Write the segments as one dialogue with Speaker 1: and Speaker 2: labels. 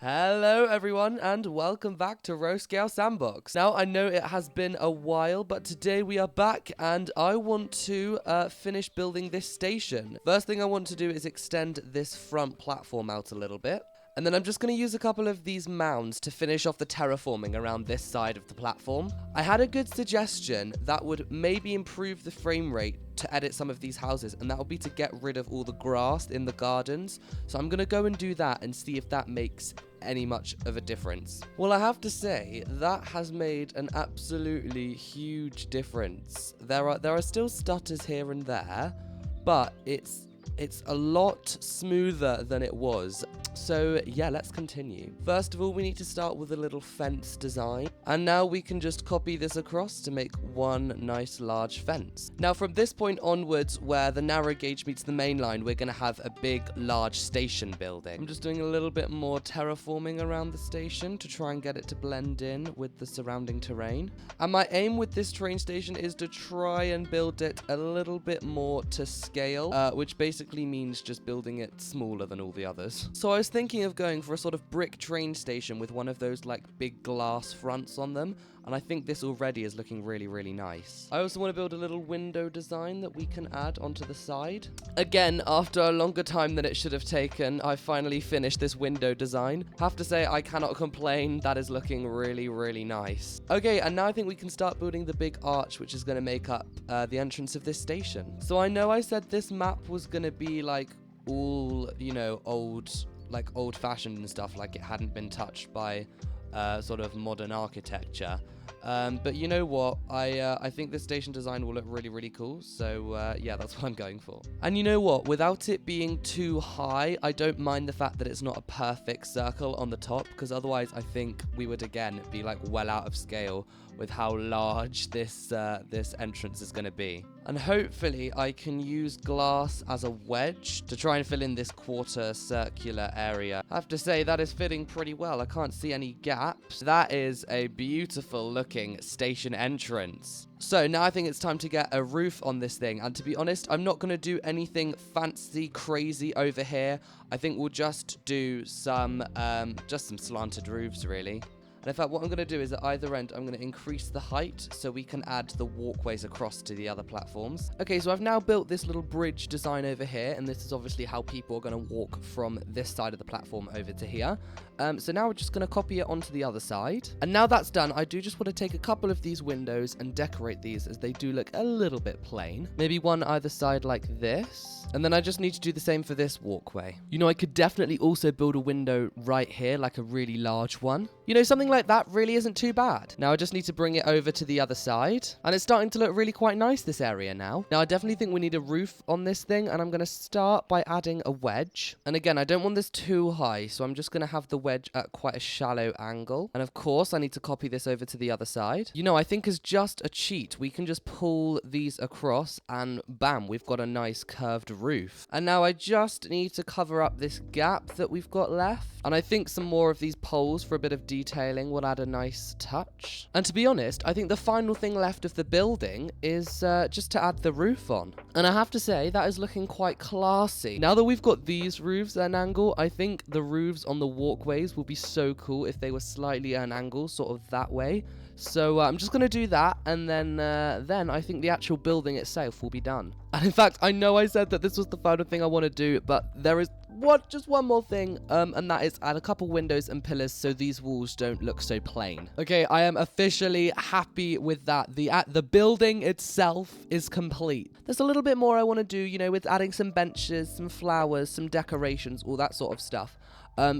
Speaker 1: Hello everyone and welcome back to Scale Sandbox. Now I know it has been a while, but today we are back and I want to finish building this station. First thing I want to do is extend this front platform out a little bit. And then I'm just going to use a couple of these mounds to finish off the terraforming around this side of the platform. I had a good suggestion that would maybe improve the frame rate to edit some of these houses, and that would be to get rid of all the grass in the gardens. So I'm going to go and do that and see if that makes any much of a difference. Well, I have to say that has made an absolutely huge difference. There are still stutters here and there, but it's a lot smoother than it was. So yeah, let's continue. First of all, we need to start with a little fence design. And now we can just copy this across to make one nice large fence. Now from this point onwards, where the narrow gauge meets the main line, we're going to have a big, large station building. I'm just doing a little bit more terraforming around the station to try and get it to blend in with the surrounding terrain. And my aim with this train station is to try and build it a little bit more to scale, which basically means just building it smaller than all the others. So I was thinking of going for a sort of brick train station with one of those like big glass fronts on them, and I think this already is looking really, really nice. I also want to build a little window design that we can add onto the side. Again, after a longer time than it should have taken, I finally finished this window design. Have to say, I cannot complain. That is looking really, really nice. Okay, and now I think we can start building the big arch, which is going to make up the entrance of this station. So I know I said this map was going to be like all, you know, old-fashioned and stuff, like it hadn't been touched by sort of modern architecture. But you know what? I think this station design will look really, really cool. So yeah, that's what I'm going for. And you know what? Without it being too high, I don't mind the fact that it's not a perfect circle on the top, because otherwise I think we would again be like well out of scale with how large this entrance is going to be. And hopefully I can use glass as a wedge to try and fill in this quarter circular area. I have to say that is fitting pretty well. I can't see any gaps. That is a beautiful looking station entrance. So now I think it's time to get a roof on this thing. And to be honest, I'm not going to do anything fancy, crazy over here. I think we'll just do some slanted roofs really. And in fact, what I'm going to do is at either end, I'm going to increase the height so we can add the walkways across to the other platforms. Okay, so I've now built this little bridge design over here, and this is obviously how people are going to walk from this side of the platform over to here. So now we're just going to copy it onto the other side. And now that's done, I do just want to take a couple of these windows and decorate these as they do look a little bit plain. Maybe one either side like this. And then I just need to do the same for this walkway. You know, I could definitely also build a window right here, like a really large one. You know, something like that really isn't too bad. Now I just need to bring it over to the other side. And it's starting to look really quite nice, this area now. Now I definitely think we need a roof on this thing, and I'm going to start by adding a wedge. And again, I don't want this too high, so I'm just going to have the wedge at quite a shallow angle. And of course, I need to copy this over to the other side. You know, I think as just a cheat, we can just pull these across and bam, we've got a nice curved roof. And now I just need to cover up this gap that we've got left. And I think some more of these poles for a bit of detailing will add a nice touch. And to be honest, I think the final thing left of the building is just to add the roof on. And I have to say, that is looking quite classy. Now that we've got these roofs at an angle, I think the roofs on the walkways will be so cool if they were slightly at an angle, sort of that way. So I'm just going to do that, and then I think the actual building itself will be done. And in fact, I know I said that this was the final thing I want to do, but there is just one more thing, and that is add a couple windows and pillars so these walls don't look so plain. Okay, I am officially happy with that. The building itself is complete. There's a little bit more I want to do, you know, with adding some benches, some flowers, some decorations, all that sort of stuff.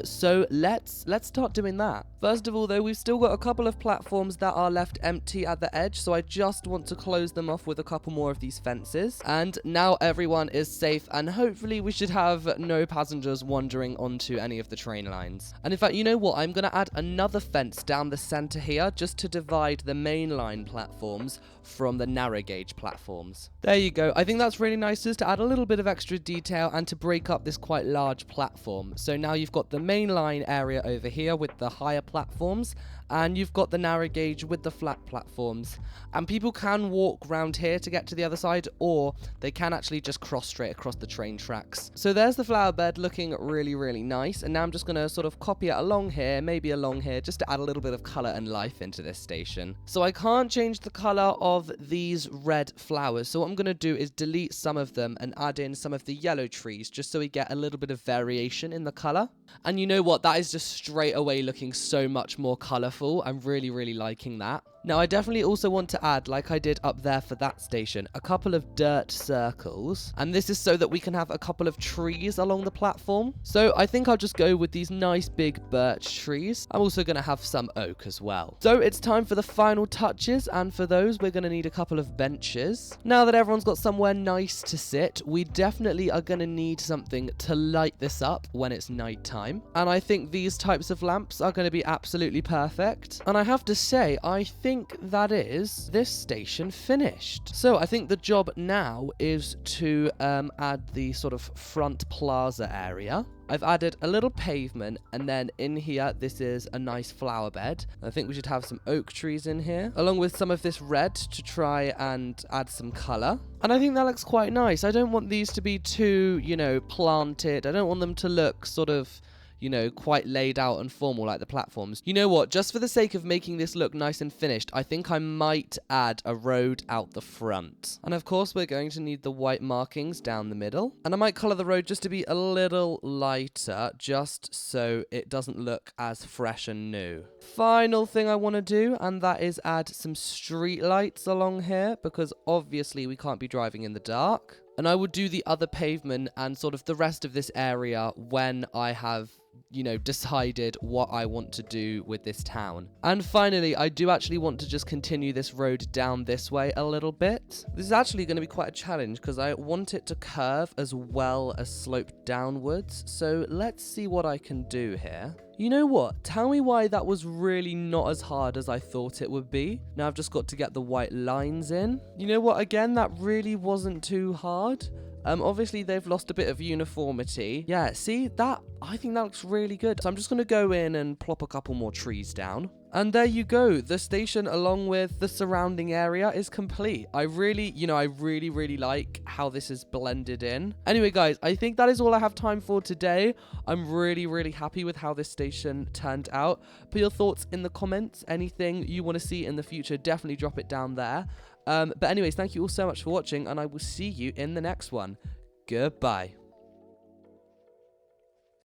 Speaker 1: So let's start doing that. First of all, though, we've still got a couple of platforms that are left empty at the edge, so I just want to close them off with a couple more of these fences. And now everyone is safe, and hopefully we should have no passengers wandering onto any of the train lines. And in fact, you know what? I'm going to add another fence down the center here just to divide the main line platforms from the narrow gauge platforms. There you go. I think that's really nice just to add a little bit of extra detail and to break up this quite large platform. So now you've got got the main line area over here with the higher platforms, and you've got the narrow gauge with the flat platforms. And people can walk round here to get to the other side, or they can actually just cross straight across the train tracks. So there's the flower bed looking really, really nice. And now I'm just going to sort of copy it along here, maybe along here, just to add a little bit of color and life into this station. So I can't change the color of these red flowers. So what I'm going to do is delete some of them and add in some of the yellow trees, just so we get a little bit of variation in the color. And you know what? That is just straight away looking so much more colorful. I'm really, really liking that. Now, I definitely also want to add, like I did up there for that station, a couple of dirt circles. And this is so that we can have a couple of trees along the platform. So I think I'll just go with these nice big birch trees. I'm also going to have some oak as well. So it's time for the final touches. And for those, we're going to need a couple of benches. Now that everyone's got somewhere nice to sit, we definitely are going to need something to light this up when it's nighttime. And I think these types of lamps are going to be absolutely perfect. And I have to say, I think that is this station finished. So I think the job now is to add the sort of front plaza area. I've added a little pavement, and then in here, this is a nice flower bed. I think we should have some oak trees in here, along with some of this red to try and add some color. And I think that looks quite nice. I don't want these to be too, planted. I don't want them to look sort of, quite laid out and formal like the platforms. You know what? Just for the sake of making this look nice and finished, I think I might add a road out the front. And of course, we're going to need the white markings down the middle. And I might color the road just to be a little lighter, just so it doesn't look as fresh and new. Final thing I want to do, and that is add some street lights along here, because obviously we can't be driving in the dark. And I would do the other pavement and sort of the rest of this area when I have, decided what I want to do with this town. And finally, I do actually want to just continue this road down this way a little bit. This is actually going to be quite a challenge because I want it to curve as well as slope downwards. So let's see what I can do here. You know what? Tell me why that was really not as hard as I thought it would be. Now I've just got to get the white lines in. You know what? Again, that really wasn't too hard. Obviously they've lost a bit of uniformity. Yeah, see that? I think that looks really good. So I'm just going to go in and plop a couple more trees down. And there you go. The station, along with the surrounding area, is complete. I really like how this is blended in. Anyway, guys, I think that is all I have time for today. I'm really, really happy with how this station turned out. Put your thoughts in the comments. Anything you want to see in the future, definitely drop it down there. But anyways, thank you all so much for watching, and I will see you in the next one. Goodbye.